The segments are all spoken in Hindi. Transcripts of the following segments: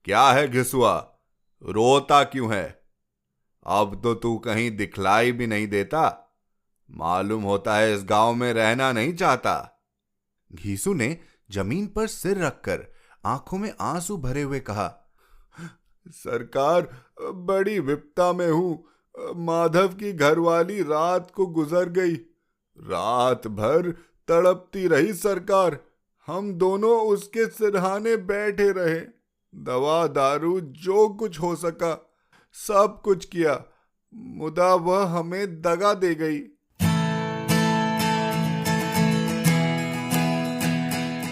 क्या है घिसुआ, रोता क्यों है? अब तो तू कहीं दिखलाई भी नहीं देता। मालूम होता है इस गांव में रहना नहीं चाहता। घीसू ने जमीन पर सिर रखकर आंखों में आंसू भरे हुए कहा, सरकार, बड़ी विपदा में हूं। माधव की घरवाली रात को गुजर गई। रात भर तड़पती रही सरकार। हम दोनों उसके सिरहाने बैठे रहे। दवा दारू जो कुछ हो सका सब कुछ किया, मुदा वह हमें दगा दे गई।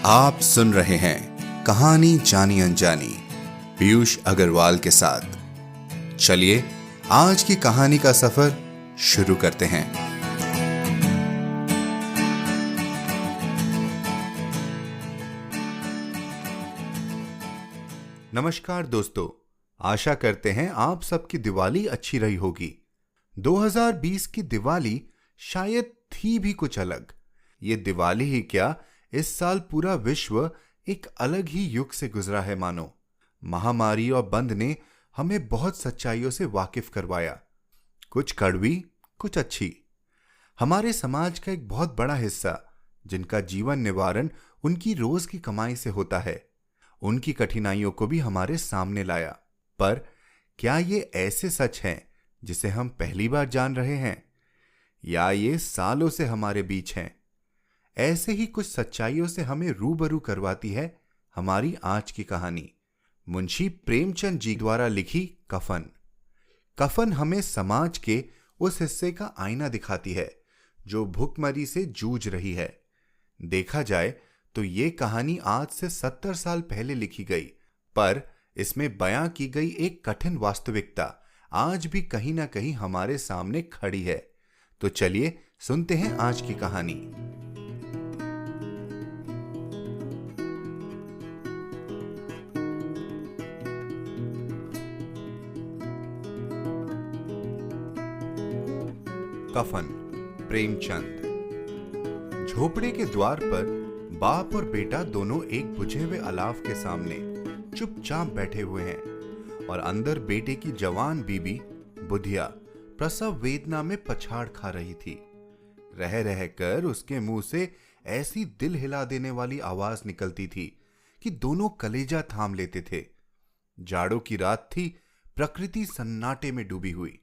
आप सुन रहे हैं कहानी जानी अनजानी पीयूष अग्रवाल के साथ। चलिए आज की कहानी का सफर शुरू करते हैं। नमस्कार दोस्तों, आशा करते हैं आप सबकी दिवाली अच्छी रही होगी। 2020 की दिवाली शायद थी भी कुछ अलग। ये दिवाली ही क्या, इस साल पूरा विश्व एक अलग ही युग से गुजरा है मानो। महामारी और बंद ने हमें बहुत सच्चाइयों से वाकिफ करवाया, कुछ कड़वी कुछ अच्छी। हमारे समाज का एक बहुत बड़ा हिस्सा जिनका जीवन निवारण उनकी रोज की कमाई से होता है, उनकी कठिनाइयों को भी हमारे सामने लाया। पर क्या ये ऐसे सच हैं जिसे हम पहली बार जान रहे हैं, या ये सालों से हमारे बीच हैं? ऐसे ही कुछ सच्चाइयों से हमें रूबरू करवाती है हमारी आज की कहानी, मुंशी प्रेमचंद जी द्वारा लिखी कफन। कफन हमें समाज के उस हिस्से का आईना दिखाती है जो भुखमरी से जूझ रही है। देखा जाए तो ये कहानी आज से 70 साल पहले लिखी गई, पर इसमें बयां की गई एक कठिन वास्तविकता आज भी कहीं ना कहीं हमारे सामने खड़ी है। तो चलिए सुनते हैं आज की कहानी। कफन, प्रेमचंद। झोपड़े के द्वार पर बाप और बेटा दोनों एक बुझे हुए अलाव के सामने चुपचाप बैठे हुए हैं और अंदर बेटे की जवान बीबी बुधिया प्रसव वेदना में पछाड़ खा रही थी। रह रहकर उसके मुंह से ऐसी दिल हिला देने वाली आवाज निकलती थी कि दोनों कलेजा थाम लेते थे। जाड़ों की रात थी, प्रकृति सन्नाटे में डूबी हुई,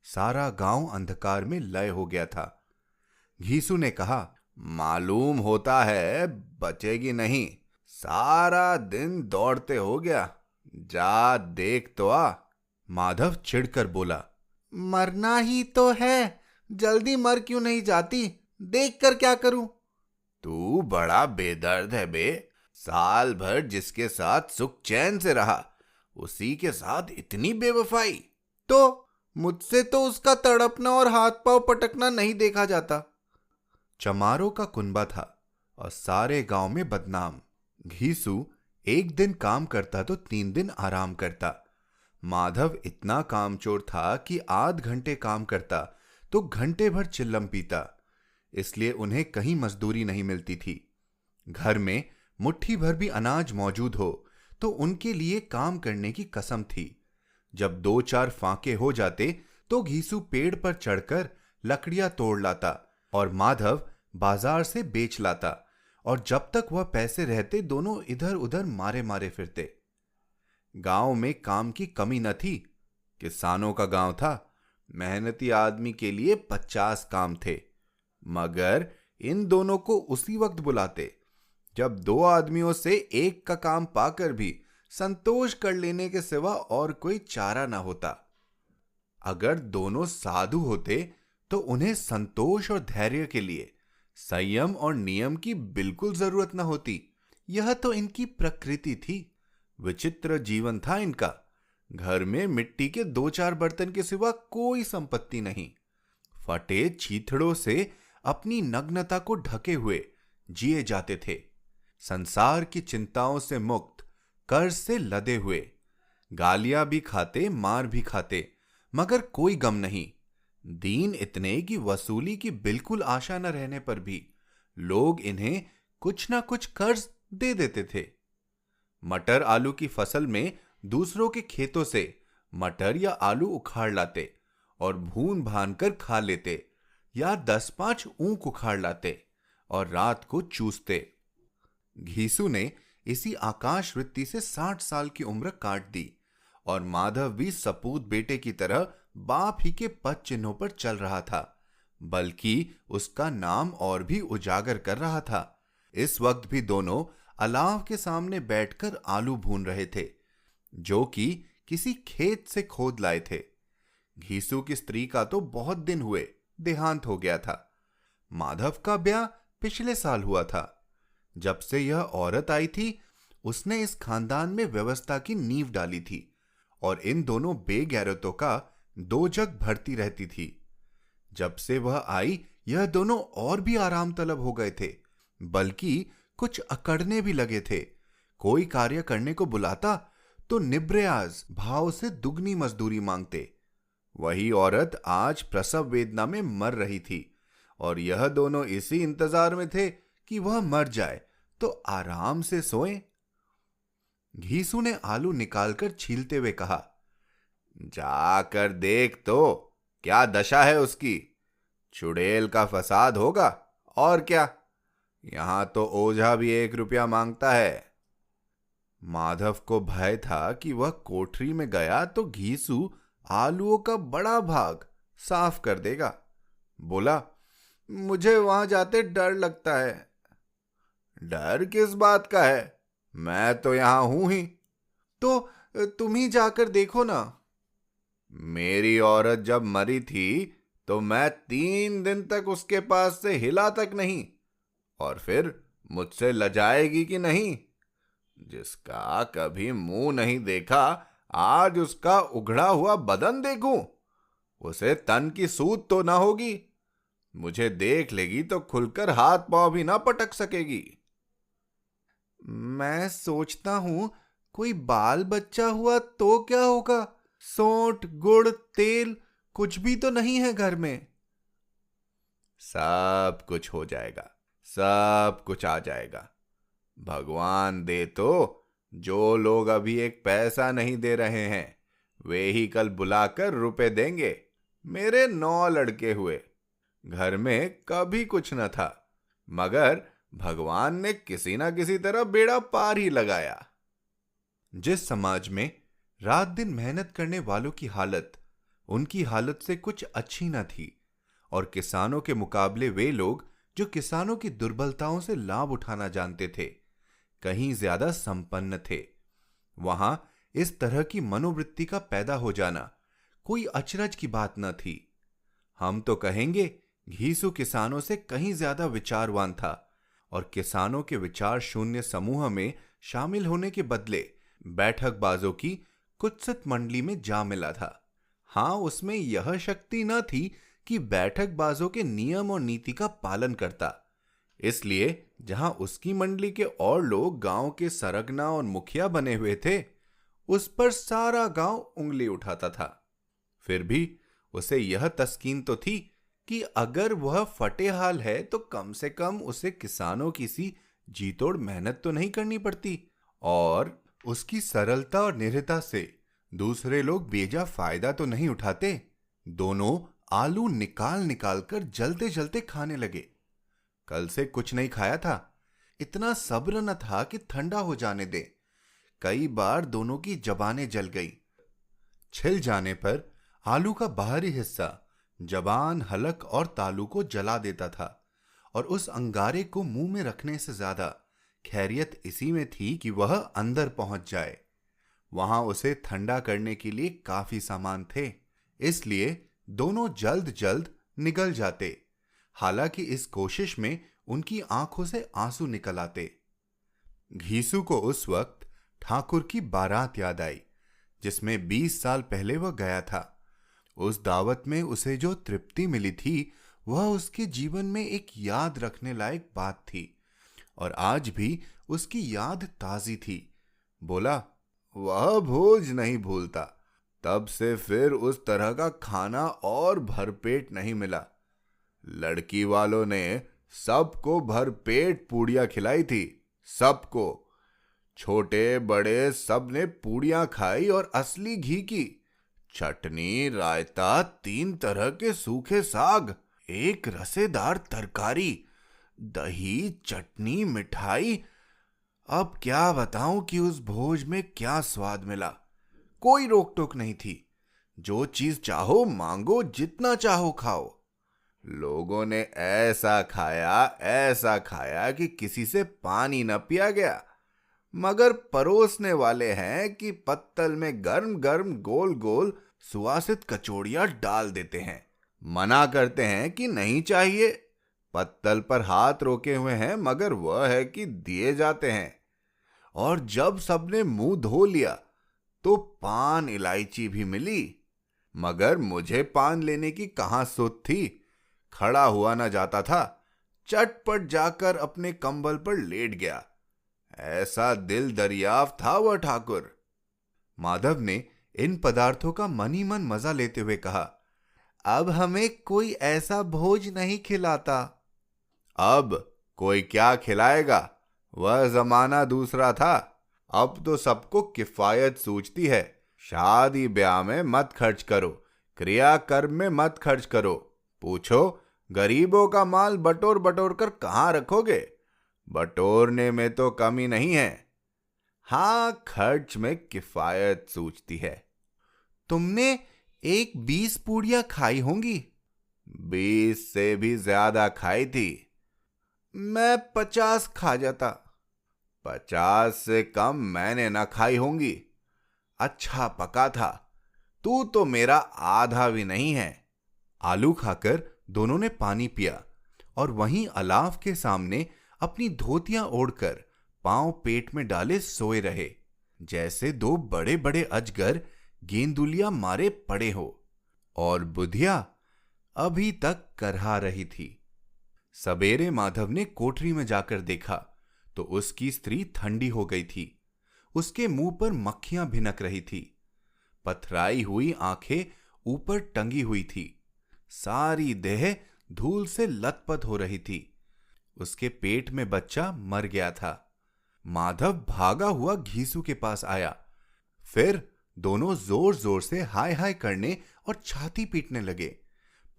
सारा गांव अंधकार में लय हो गया था। घीसू ने कहा, मालूम होता है बचेगी नहीं। सारा दिन दौड़ते हो गया, जा देख तो आ। माधव चिढ़कर बोला, मरना ही तो है, जल्दी मर क्यों नहीं जाती? देख कर क्या करूं? तू बड़ा बेदर्द है बे। साल भर जिसके साथ सुख चैन से रहा, उसी के साथ इतनी बेवफाई। तो मुझसे तो उसका तड़पना और हाथ पांव पटकना नहीं देखा जाता। चमारों का कुनबा था और सारे गांव में बदनाम। घीसू एक दिन काम करता तो 3 दिन आराम करता। माधव इतना कामचोर था कि आध घंटे काम करता तो घंटे भर चिल्लम पीता, इसलिए उन्हें कहीं मजदूरी नहीं मिलती थी। घर में मुट्ठी भर भी अनाज मौजूद हो तो उनके लिए काम करने की कसम थी। जब 2-4 फांके हो जाते तो घीसू पेड़ पर चढ़कर लकड़ियां तोड़ लाता और माधव बाजार से बेच लाता, और जब तक वह पैसे रहते दोनों इधर उधर मारे मारे फिरते। गांव में काम की कमी न थी। किसानों का गांव था, मेहनती आदमी के लिए 50 काम थे, मगर इन दोनों को उसी वक्त बुलाते जब 2 आदमियों से एक का काम पाकर भी संतोष कर लेने के सिवा और कोई चारा न होता। अगर दोनों साधु होते तो उन्हें संतोष और धैर्य के लिए संयम और नियम की बिल्कुल जरूरत न होती। यह तो इनकी प्रकृति थी। विचित्र जीवन था इनका। घर में मिट्टी के 2-4 बर्तन के सिवा कोई संपत्ति नहीं। फटे चीथड़ों से अपनी नग्नता को ढके हुए जिए जाते थे। संसार की चिंताओं से मुक्त, कर्ज से लदे हुए, गालियां भी खाते मार भी खाते, मगर कोई गम नहीं। दीन इतने की वसूली की बिल्कुल आशा न रहने पर भी लोग इन्हें कुछ ना कुछ कर्ज दे देते थे। मटर आलू की फसल में दूसरों के खेतों से मटर या आलू उखाड़ लाते और भून भान कर खा लेते, या 10-5 ऊंख उखाड़ लाते और रात को चूसते। घीसू ने इसी आकाश वृत्ति से 60 साल की उम्र काट दी और माधव भी सपूत बेटे की तरह बाप ही के पद चिन्हों पर चल रहा था, बल्कि उसका नाम और भी उजागर कर रहा था। इस वक्त भी दोनों अलाव के सामने बैठकर आलू भून रहे थे, जो कि किसी खेत से खोद लाए थे। घीसू की स्त्री का तो बहुत दिन हुए देहांत हो गया था। माधव का ब्याह पिछले साल हुआ था। जब से यह औरत आई थी, उसने इस खानदान में व्यवस्था की नींव डाली थी और इन दोनों बेगैरतों का 2 जग भरती रहती थी। जब से वह आई, यह दोनों और भी आराम तलब हो गए थे, बल्कि कुछ अकड़ने भी लगे थे। कोई कार्य करने को बुलाता तो निब्रयाज भाव से दुगनी मजदूरी मांगते। वही औरत आज प्रसव वेदना में मर रही थी और यह दोनों इसी इंतजार में थे कि वह मर जाए तो आराम से सोएं। घीसू ने आलू निकालकर छीलते हुए कहा, जाकर देख तो क्या दशा है उसकी। चुड़ैल का फसाद होगा और क्या। यहां तो ओझा भी 1 रुपया मांगता है। माधव को भय था कि वह कोठरी में गया तो घीसू आलूओं का बड़ा भाग साफ कर देगा। बोला, मुझे वहां जाते डर लगता है। डर किस बात का है, मैं तो यहां हूं ही। तो तुम ही जाकर देखो ना। मेरी औरत जब मरी थी तो मैं 3 दिन तक उसके पास से हिला तक नहीं, और फिर मुझसे लजाएगी कि नहीं। जिसका कभी मुंह नहीं देखा, आज उसका उघड़ा हुआ बदन देखूं। उसे तन की सूद तो ना होगी। मुझे देख लेगी तो खुलकर हाथ पांव भी ना पटक सकेगी। मैं सोचता हूं कोई बाल बच्चा हुआ तो क्या होगा। सोंठ, गुड़, तेल कुछ भी तो नहीं है घर में। सब कुछ हो जाएगा, सब कुछ आ जाएगा। भगवान दे तो जो लोग अभी 1 पैसा नहीं दे रहे हैं, वे ही कल बुलाकर रुपए देंगे। मेरे 9 लड़के हुए, घर में कभी कुछ न था, मगर भगवान ने किसी ना किसी तरह बेड़ा पार ही लगाया। जिस समाज में रात दिन मेहनत करने वालों की हालत उनकी हालत से कुछ अच्छी न थी, और किसानों के मुकाबले वे लोग जो किसानों की दुर्बलताओं से लाभ उठाना जानते थे, कहीं ज्यादा संपन्न थे, वहां इस तरह की मनोवृत्ति का पैदा हो जाना कोई अचरज की बात न थी। हम तो कहेंगे घीसू किसानों से कहीं ज्यादा विचारवान था और किसानों के विचार शून्य समूह में शामिल होने के बदले बैठकबाजों की कुत्सित मंडली में जा मिला था। हां, उसमें यह शक्ति न थी कि बैठकबाजों के नियम और नीति का पालन करता। इसलिए जहां उसकी मंडली के और लोग गांव के सरगना और मुखिया बने हुए थे, उस पर सारा गांव उंगली उठाता था। फिर भी उसे यह तस्कीन तो थी कि अगर वह फटेहाल है तो कम से कम उसे किसानों की सी जीतोड़ मेहनत तो नहीं करनी पड़ती, और उसकी सरलता और निरता से दूसरे लोग बेजा फायदा तो नहीं उठाते। दोनों आलू निकाल निकाल कर जलते जलते खाने लगे। कल से कुछ नहीं खाया था, इतना सब्र न था कि ठंडा हो जाने दे। कई बार दोनों की जबानें जल गई। छिल जाने पर आलू का बाहरी हिस्सा जबान, हलक और तालू को जला देता था, और उस अंगारे को मुंह में रखने से ज्यादा खैरियत इसी में थी कि वह अंदर पहुंच जाए। वहां उसे ठंडा करने के लिए काफी सामान थे, इसलिए दोनों जल्द जल्द निगल जाते। हालांकि इस कोशिश में उनकी आंखों से आंसू निकल आते। घीसू को उस वक्त ठाकुर की बारात याद आई, जिसमें 20 साल पहले वह गया था। उस दावत में उसे जो तृप्ति मिली थी, वह उसके जीवन में एक याद रखने लायक बात थी, और आज भी उसकी याद ताजी थी। बोला, वह भोज नहीं भूलता। तब से फिर उस तरह का खाना और भरपेट नहीं मिला। लड़की वालों ने सबको भरपेट पूड़ियां खिलाई थी, सबको। छोटे बड़े सब ने पूड़ियां खाई और असली घी की चटनी, रायता, 3 तरह के सूखे साग, एक रसेदार तरकारी, दही, चटनी, मिठाई। अब क्या बताऊं कि उस भोज में क्या स्वाद मिला। कोई रोक टोक नहीं थी। जो चीज चाहो मांगो, जितना चाहो खाओ। लोगों ने ऐसा खाया कि किसी से पानी न पिया गया। मगर परोसने वाले हैं कि पत्तल में गर्म गर्म गोल गोल सुवासित कचौड़ियां डाल देते हैं। मना करते हैं कि नहीं चाहिए। पत्तल पर हाथ रोके हुए हैं, मगर वह है कि दिए जाते हैं। और जब सबने मुंह धो लिया तो पान इलायची भी मिली। मगर मुझे पान लेने की कहां सुध थी। खड़ा हुआ न जाता था। चटपट जाकर अपने कंबल पर लेट गया। ऐसा दिल दरियाफ था वह ठाकुर। माधव ने इन पदार्थों का मन ही मन मजा लेते हुए कहा, अब हमें कोई ऐसा भोज नहीं खिलाता। अब कोई क्या खिलाएगा। वह जमाना दूसरा था। अब तो सबको किफायत सूझती है। शादी ब्याह में मत खर्च करो, क्रियाकर्म में मत खर्च करो। पूछो, गरीबों का माल बटोर बटोर कर कहां रखोगे। बटोरने में तो कमी नहीं है। हां, खर्च में किफायत सूझती है। तुमने 20 पूड़ियां खाई होंगी। 20 से भी ज्यादा खाई थी। मैं 50 खा जाता। 50 से कम मैंने ना खाई होंगी। अच्छा पका था। तू तो मेरा आधा भी नहीं है। आलू खाकर दोनों ने पानी पिया और वहीं अलाव के सामने अपनी धोतियां ओढ़कर पांव पेट में डाले सोए रहे, जैसे 2 बड़े बड़े अजगर गेंदुलिया मारे पड़े हो। और बुधिया अभी तक करहा रही थी। सवेरे माधव ने कोठरी में जाकर देखा तो उसकी स्त्री ठंडी हो गई थी। उसके मुंह पर मक्खियां भिनक रही थी। पथराई हुई आंखें ऊपर टंगी हुई थी। सारी देह धूल से लथपथ हो रही थी। उसके पेट में बच्चा मर गया था। माधव भागा हुआ घीसू के पास आया। फिर दोनों जोर जोर से हाय हाय करने और छाती पीटने लगे।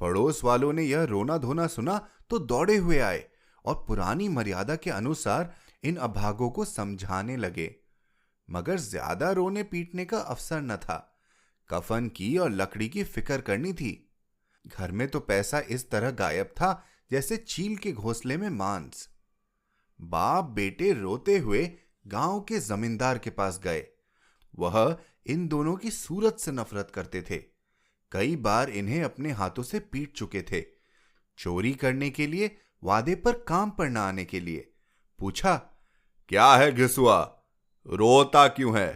पड़ोस वालों ने यह रोना धोना सुना तो दौड़े हुए आए और पुरानी मर्यादा के अनुसार इन अभागों को समझाने लगे। मगर ज्यादा रोने पीटने का अवसर न था। कफन की और लकड़ी की फिक्र करनी थी। घर में तो पैसा इस तरह गायब था जैसे चील के घोंसले में मांस। बाप बेटे रोते हुए गांव के जमींदार के पास गए। वह इन दोनों की सूरत से नफरत करते थे। कई बार इन्हें अपने हाथों से पीट चुके थे। चोरी करने के लिए, वादे पर काम पर न आने के लिए। पूछा, क्या है घिसुआ, रोता क्यों है।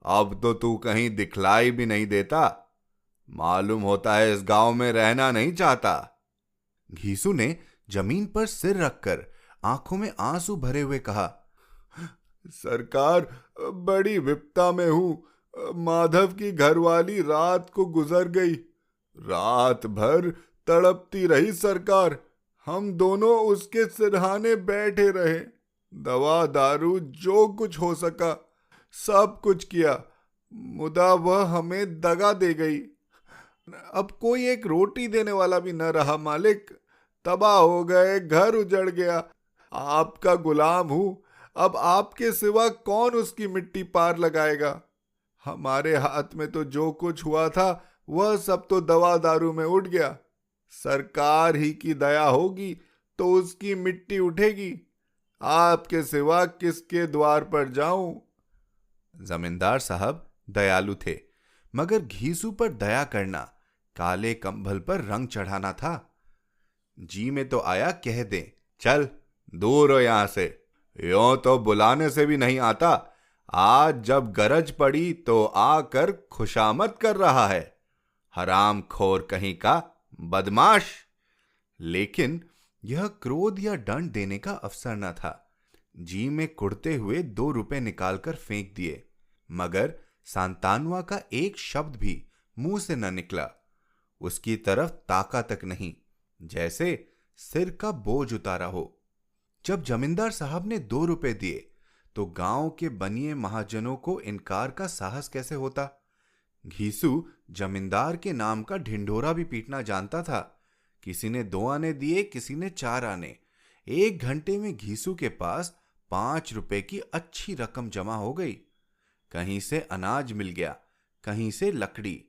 अब तो तू कहीं दिखलाई भी नहीं देता। मालूम होता है इस गांव में रहना नहीं चाहता। घीसू ने जमीन पर सिर रखकर आंखों में आंसू भरे हुए कहा, सरकार, बड़ी विपदा में हूं। माधव की घरवाली रात को गुजर गई। रात भर तड़पती रही सरकार। हम दोनों उसके सिरहाने बैठे रहे। दवा दारू जो कुछ हो सका सब कुछ किया, मुदा वह हमें दगा दे गई। अब कोई एक रोटी देने वाला भी न रहा मालिक। तबाह हो गए, घर उजड़ गया। आपका गुलाम हूं। अब आपके सिवा कौन उसकी मिट्टी पार लगाएगा। हमारे हाथ में तो जो कुछ हुआ था वह सब तो दवा दारू में उठ गया। सरकार ही की दया होगी तो उसकी मिट्टी उठेगी। आपके सिवा किसके द्वार पर जाऊं। जमींदार साहब दयालु थे, मगर घीसू पर दया करना काले कंबल पर रंग चढ़ाना था। जी में तो आया कह दे, चल दूर हो यहां से। यों तो बुलाने से भी नहीं आता। आज जब गरज पड़ी तो आकर खुशामद कर रहा है। हराम खोर कहीं का, बदमाश। लेकिन यह क्रोध या दंड देने का अवसर न था। जी में कुड़ते हुए 2 रुपए निकालकर फेंक दिए, मगर सांतानवा का एक शब्द भी मुंह से न निकला। उसकी तरफ ताका तक नहीं, जैसे सिर का बोझ उतारा हो। जब जमींदार साहब ने 2 रुपए दिए तो गांव के बनिए महाजनों को इनकार का साहस कैसे होता। घीसू जमींदार के नाम का ढिंढोरा भी पीटना जानता था। किसी ने 2 आने दिए, किसी ने 4 आने। 1 घंटे में घीसू के पास 5 रुपए की अच्छी रकम जमा हो गई। कहीं से अनाज मिल गया, कहीं से लकड़ी,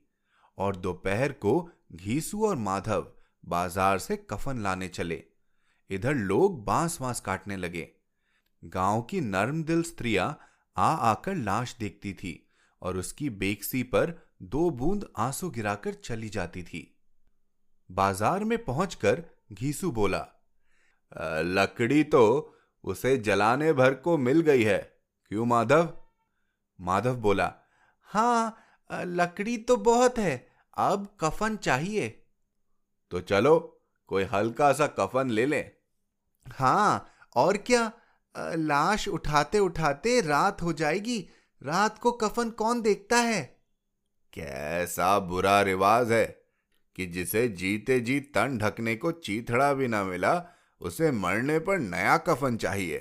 और दोपहर को घीसू और माधव बाजार से कफन लाने चले। इधर लोग बांस वांस काटने लगे। गांव की नर्म दिल स्त्रियां आ आकर लाश देखती थी और उसकी बेकसी पर 2 बूंद आंसू गिराकर चली जाती थी। बाजार में पहुंचकर घीसू बोला, लकड़ी तो उसे जलाने भर को मिल गई है, क्यों माधव? माधव बोला, हाँ, लकड़ी तो बहुत है, अब कफन चाहिए। तो चलो कोई हल्का सा कफन ले लें। हाँ, और क्या, लाश उठाते उठाते रात हो जाएगी, रात को कफन कौन देखता है। कैसा बुरा रिवाज है कि जिसे जीते जी तन ढकने को चीथड़ा भी ना मिला, उसे मरने पर नया कफन चाहिए।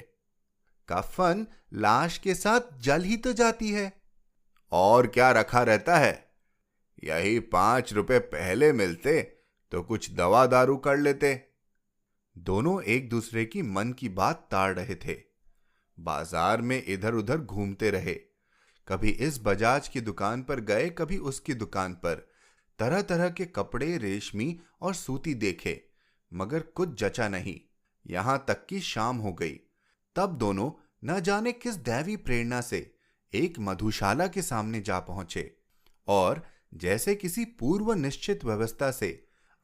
कफन लाश के साथ जल ही तो जाती है। और क्या रखा रहता है? यही 5 रुपए पहले मिलते तो कुछ दवा दारू कर लेते। दोनों एक दूसरे की मन की बात ताड़ रहे थे। बाजार में इधर उधर घूमते रहे। कभी इस बजाज की दुकान पर गए, कभी उसकी दुकान पर। तरह तरह के कपड़े, रेशमी और सूती देखे, मगर कुछ जचा नहीं। यहां तक कि शाम हो गई। तब दोनों न जाने किस दैवी प्रेरणा से एक मधुशाला के सामने जा पहुंचे और जैसे किसी पूर्व निश्चित व्यवस्था से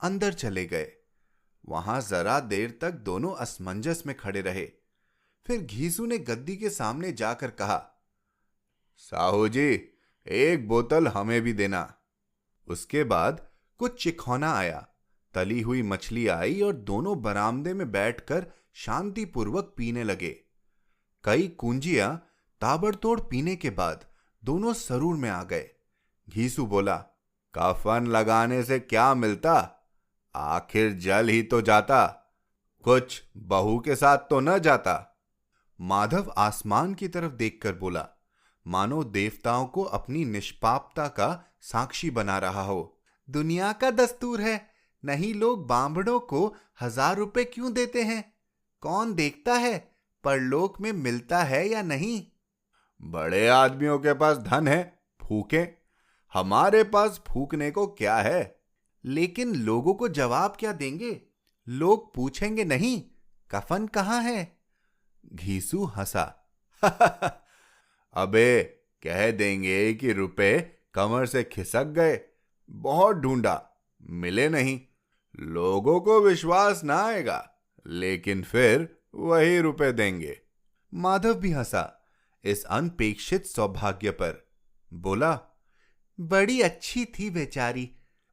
अंदर चले गए। वहां जरा देर तक दोनों असमंजस में खड़े रहे। फिर घीसू ने गद्दी के सामने जाकर कहा, साहू जी, 1 बोतल हमें भी देना। उसके बाद कुछ चिखौना आया, तली हुई मछली आई और दोनों बरामदे में बैठकर शांतिपूर्वक पीने लगे। कई कुंजियां ताबड़तोड़ पीने के बाद दोनों सरूर में आ गए। घीसू बोला, कफन लगाने से क्या मिलता? आखिर जल ही तो जाता, कुछ बहू के साथ तो न जाता। माधव आसमान की तरफ देखकर बोला, मानो देवताओं को अपनी निष्पापता का साक्षी बना रहा हो। दुनिया का दस्तूर है, नहीं लोग बांभड़ों को 1000 रुपए क्यों देते हैं? कौन देखता है परलोक में मिलता है या नहीं? बड़े आदमियों के पास धन है, फूकें। हमारे पास फूकने को क्या है? लेकिन लोगों को जवाब क्या देंगे? लोग पूछेंगे नहीं, कफन कहां है? घीसू हंसा। अबे, कह देंगे कि रुपए कमर से खिसक गए, बहुत ढूंढा, मिले नहीं। लोगों को विश्वास ना आएगा, लेकिन फिर वही रुपए देंगे। माधव भी हंसा इस अनपेक्षित सौभाग्य पर। बोला, बड़ी अच्छी थी बेचारी,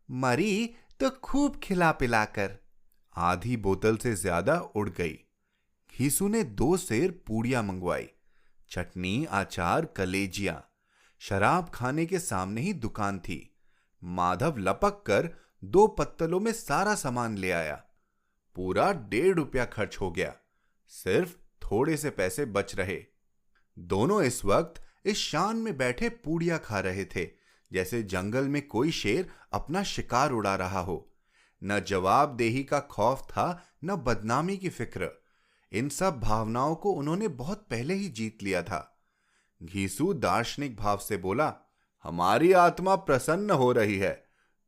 मरी तो खूब खिला पिलाकर। आधी बोतल से ज्यादा उड़ गई। घीसू ने 2 सेर पूड़ियां मंगवाई, चटनी, अचार, कलेजियां। शराब खाने के सामने ही दुकान थी। माधव लपक कर 2 पत्तलों में सारा सामान ले आया। पूरा 1.5 रुपया खर्च हो गया। सिर्फ थोड़े से पैसे बच रहे। दोनों इस वक्त इस शान में बैठे पूड़ियां खा रहे थे जैसे जंगल में कोई शेर अपना शिकार उड़ा रहा हो। न जवाबदेही का खौफ था, न बदनामी की फिक्र। इन सब भावनाओं को उन्होंने बहुत पहले ही जीत लिया था। घीसू दार्शनिक भाव से बोला, हमारी आत्मा प्रसन्न हो रही है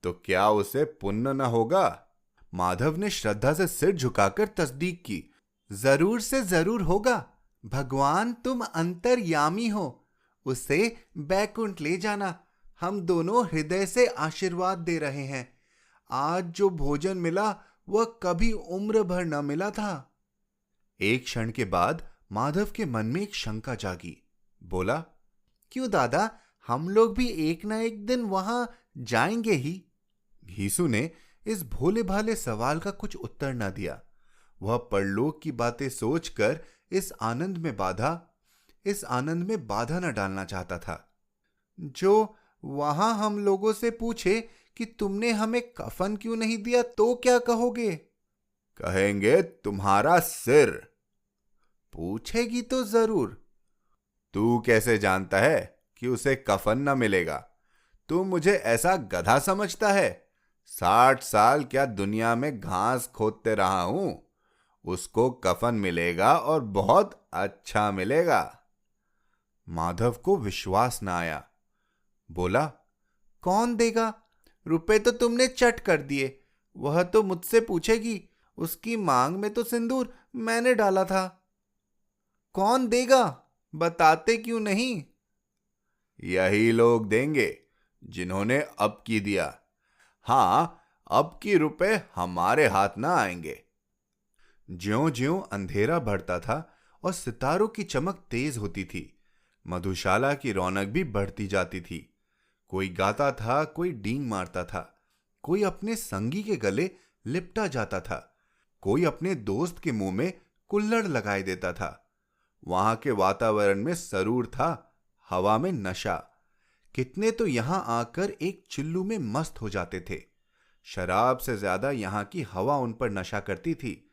तो क्या उसे पुण्य न होगा? माधव ने श्रद्धा से सिर झुकाकर तस्दीक की, जरूर से जरूर होगा। भगवान तुम अंतर्यामी हो, उसे बैकुंठ ले जाना। हम दोनों हृदय से आशीर्वाद दे रहे हैं। आज जो भोजन मिला वह कभी उम्र भर न मिला था। एक क्षण के बाद माधव के मन में एक शंका जागी। बोला, क्यों दादा, हम लोग भी एक ना एक दिन वहां जाएंगे ही। घीसू ने इस भोले भाले सवाल का कुछ उत्तर न दिया। वह परलोक की बातें सोचकर इस आनंद में बाधा न डालना चाहता था। जो वहां हम लोगों से पूछे कि तुमने हमें कफन क्यों नहीं दिया तो क्या कहोगे? कहेंगे तुम्हारा सिर। पूछेगी तो जरूर। तू कैसे जानता है कि उसे कफन न मिलेगा? तू मुझे ऐसा गधा समझता है? 60 साल क्या दुनिया में घास खोदते रहा हूं। उसको कफन मिलेगा और बहुत अच्छा मिलेगा। माधव को विश्वास न आया। बोला, कौन देगा? रुपए तो तुमने चट कर दिए। वह तो मुझसे पूछेगी, उसकी मांग में तो सिंदूर मैंने डाला था। कौन देगा? बताते क्यों नहीं? यही लोग देंगे जिन्होंने अब की दिया। हां, अब की रुपए हमारे हाथ ना आएंगे। ज्यों-ज्यों अंधेरा बढ़ता था और सितारों की चमक तेज होती थी, मधुशाला की रौनक भी बढ़ती जाती थी। कोई गाता था, कोई डींग मारता था, कोई अपने संगी के गले लिपटा जाता था, कोई अपने दोस्त के मुंह में कुल्हड़ लगाए देता था। वहां के वातावरण में सरूर था, हवा में नशा। कितने तो यहां आकर एक चिल्लू में मस्त हो जाते थे। शराब से ज्यादा यहां की हवा उन पर नशा करती थी।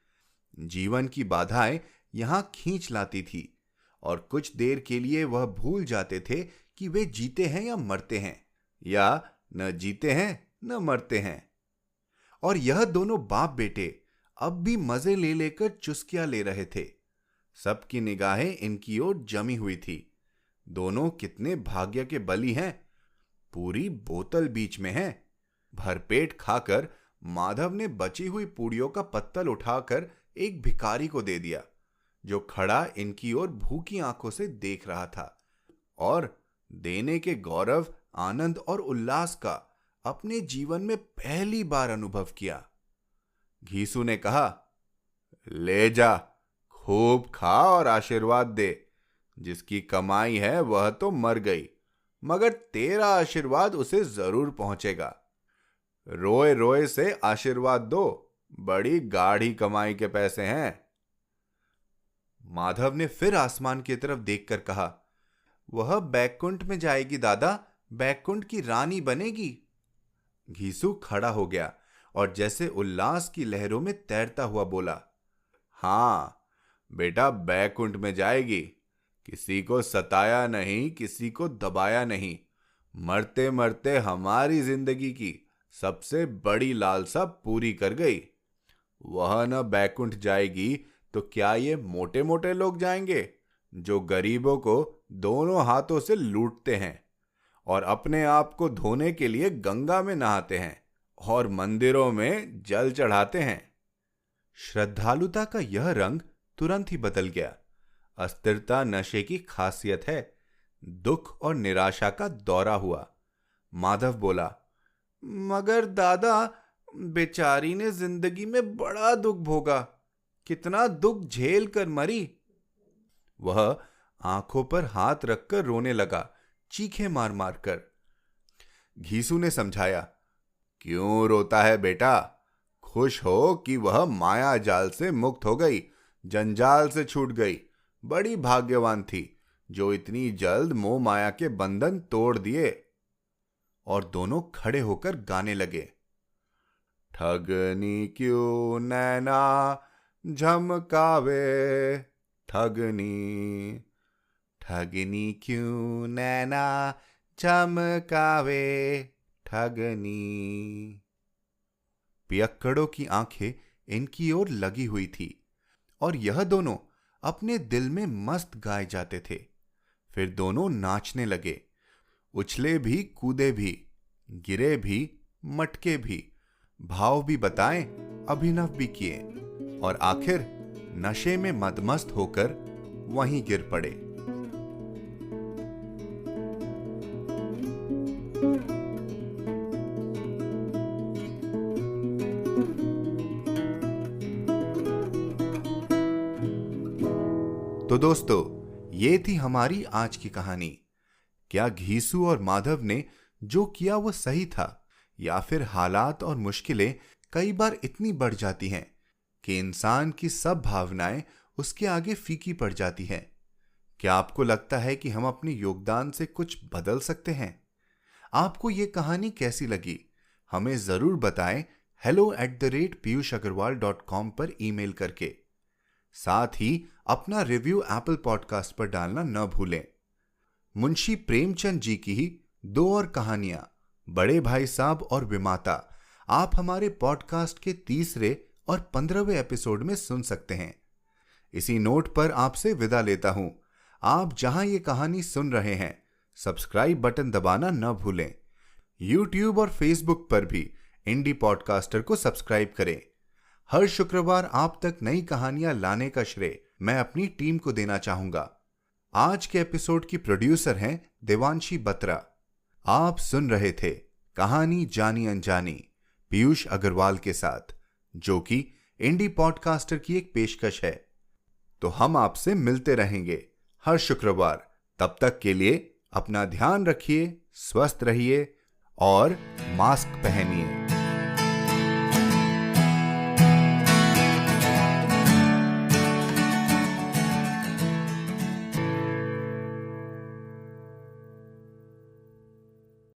जीवन की बाधाएं यहां खींच लाती थी और कुछ देर के लिए वह भूल जाते थे कि वे जीते हैं या मरते हैं, या न जीते हैं न मरते हैं। और यह दोनों बाप बेटे अब भी मजे ले लेकर चुस्कियां ले रहे थे। सबकी निगाहें इनकी ओर जमी हुई थी। दोनों कितने भाग्य के बली हैं। पूरी बोतल बीच में है। भरपेट खाकर माधव ने बची हुई पूड़ियों का पत्तल उठाकर एक भिखारी को दे दिया, जो खड़ा इनकी ओर भूखी आंखों से देख रहा था और देने के गौरव, आनंद और उल्लास का अपने जीवन में पहली बार अनुभव किया। घीसू ने कहा, ले जा, खूब खा और आशीर्वाद दे। जिसकी कमाई है वह तो मर गई, मगर तेरा आशीर्वाद उसे जरूर पहुंचेगा। रोए रोए से आशीर्वाद दो, बड़ी गाढ़ी कमाई के पैसे हैं। माधव ने फिर आसमान की तरफ देखकर कहा, वह बैकुंठ में जाएगी दादा, बैकुंठ की रानी बनेगी। घीसू खड़ा हो गया और जैसे उल्लास की लहरों में तैरता हुआ बोला, हां बेटा, बैकुंठ में जाएगी। किसी को सताया नहीं, किसी को दबाया नहीं। मरते मरते हमारी जिंदगी की सबसे बड़ी लालसा पूरी कर गई। वह न बैकुंठ जाएगी तो क्या ये मोटे मोटे लोग जाएंगे, जो गरीबों को दोनों हाथों से लूटते हैं और अपने आप को धोने के लिए गंगा में नहाते हैं और मंदिरों में जल चढ़ाते हैं। श्रद्धालुता का यह रंग तुरंत ही बदल गया। अस्थिरता नशे की खासियत है। दुख और निराशा का दौरा हुआ। माधव बोला, मगर दादा, बेचारी ने जिंदगी में बड़ा दुख भोगा, कितना दुख झेल कर मरी। वह आंखों पर हाथ रखकर रोने लगा, चीखें मार मार कर। घीसू ने समझाया, क्यों रोता है बेटा? खुश हो कि वह माया जाल से मुक्त हो गई, जंजाल से छूट गई। बड़ी भाग्यवान थी जो इतनी जल्द मोह माया के बंधन तोड़ दिए। और दोनों खड़े होकर गाने लगे, ठगनी क्यों नैना झमकावे, ठगनी ठगनी क्यों नैना झमकावे, ठगनी। पियक्कड़ों की आंखें इनकी ओर लगी हुई थी और यह दोनों अपने दिल में मस्त गाए जाते थे। फिर दोनों नाचने लगे, उछले भी, कूदे भी, गिरे भी, मटके भी, भाव भी बताएं, अभिनव भी किए और आखिर नशे में मदमस्त होकर वहीं गिर पड़े। तो दोस्तों, ये थी हमारी आज की कहानी। क्या घीसू और माधव ने जो किया वो सही था, या फिर हालात और मुश्किलें कई बार इतनी बढ़ जाती हैं कि इंसान की सब भावनाएं उसके आगे फीकी पड़ जाती हैं? क्या आपको लगता है कि हम अपने योगदान से कुछ बदल सकते हैं? आपको ये कहानी कैसी लगी? हमें जरूर बताएं hello@piyushagarwal.com पर ईमेल करके। साथ ही अपना रिव्यू एप्पल पॉडकास्ट पर डालना न भूलें। मुंशी प्रेमचंद जी की ही 2 और कहानियां बड़े भाई साहब और विमाता आप हमारे पॉडकास्ट के 3रे और 15वें एपिसोड में सुन सकते हैं। इसी नोट पर आपसे विदा लेता हूं। आप जहां ये कहानी सुन रहे हैं, सब्सक्राइब बटन दबाना न भूलें। YouTube और Facebook पर भी इंडी पॉडकास्टर को सब्सक्राइब करें। हर शुक्रवार आप तक नई कहानियां लाने का श्रेय मैं अपनी टीम को देना चाहूंगा। आज के एपिसोड की प्रोड्यूसर हैं देवांशी बत्रा। आप सुन रहे थे कहानी जानी अनजानी पीयूष अग्रवाल के साथ, जो कि इंडी पॉडकास्टर की एक पेशकश है। तो हम आपसे मिलते रहेंगे हर शुक्रवार। तब तक के लिए अपना ध्यान रखिए, स्वस्थ रहिए और मास्क पहनिए।